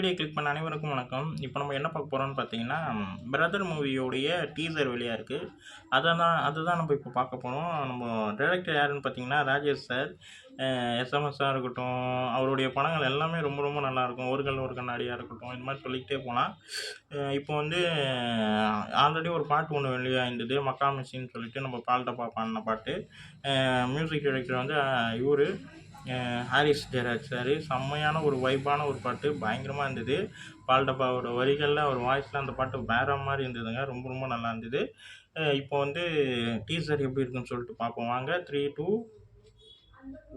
Video click பண்ண அனைவருக்கும் வணக்கம். இப்போ நம்ம என்ன பார்க்க போகிறோம்னு பார்த்தீங்கன்னா, பிரதர் மூவியோடைய டீசர் வெளியாக இருக்குது. அதுதான் நம்ம இப்போ பார்க்க போகிறோம். நம்ம டைரக்டர் யாருன்னு பார்த்தீங்கன்னா ராஜேஷ் சார். எஸ்எம்எஸ்ஸாக இருக்கட்டும், அவருடைய படங்கள் எல்லாமே ரொம்ப ரொம்ப நல்லாயிருக்கும். ஒரு கல் ஒரு கண்ணாடியாக இருக்கட்டும், இந்த மாதிரி சொல்லிக்கிட்டே போகலாம். இப்போ வந்து ஆல்ரெடி ஒரு பாட்டு ஒன்று வெளியாகிருந்தது, மக்கா மிஷின்னு சொல்லிட்டு நம்ம பால்டப்பா பாடின பாட்டு. மியூசிக் டைரக்டர் வந்து இவர் ஹாரிஸ் ஜெயராஜ் சார். செம்மையான ஒரு வைப்பான ஒரு பாட்டு, பயங்கரமாக இருந்தது. பால்டப்பாவோட வரிகளில் அவர் வாய்ஸில் அந்த பாட்டு வேற மாதிரி இருந்ததுங்க. ரொம்ப ரொம்ப நல்லா இருந்தது. இப்போ வந்து டீசர் எப்படி இருக்குன்னு சொல்லிட்டு பார்ப்போம் வாங்க. 3, 2,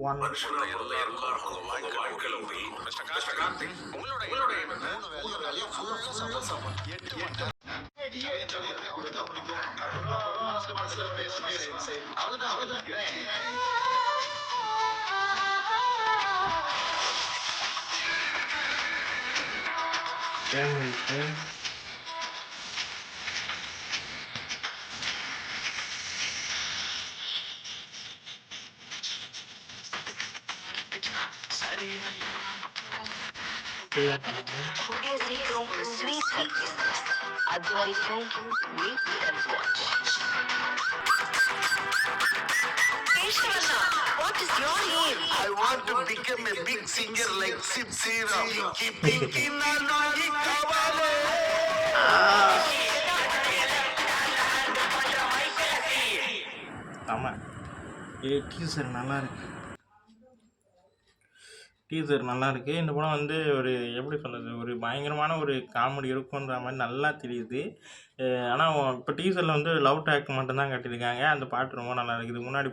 1. What is your name? I want to become a big singer like Sid Sriram. ஆமாம், டீசர் நல்லாயிருக்கு. இந்த படம் வந்து ஒரு எப்படி சொல்கிறது, ஒரு பயங்கரமான ஒரு காமெடி இருக்குன்ற மாதிரி நல்லா தெரியுது. ஆனால் இப்போ டீசரில் வந்து லவ் ட்ராக் மட்டும்தான் கட்டியிருக்காங்க. அந்த பாட்டு ரொம்ப நல்லா இருக்குது. முன்னாடி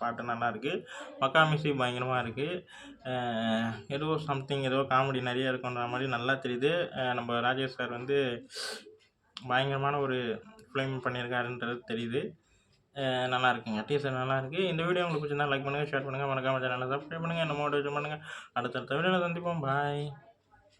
பாட்டு நல்லா இருக்குது. மக்கா மியூசிக் பயங்கரமாக இருக்குது. ஏதோ சம்திங் ஏதோ காமெடி நிறைய இருக்குன்ற மாதிரி நல்லா தெரியுது. நம்ம ராஜேஷ் சார் வந்து பயங்கரமான ஒரு ஃபிலிம் பண்ணியிருக்காருன்றது தெரியுது. நல்லா இருக்குங்க. டீசர் நல்லா இருக்குது. இந்த வீடியோ உங்களுக்கு பிடிச்சிருந்தா லைக் பண்ணுங்கள், ஷேர் பண்ணுங்கள், மறக்காம சேனலை சப்ஸ்கிரைப் பண்ணுங்கள், நம்ம மோட்டிவேட் பண்ணுங்கள். அடுத்தடுத்த வீடியோவில் சந்திப்போம். பாய்.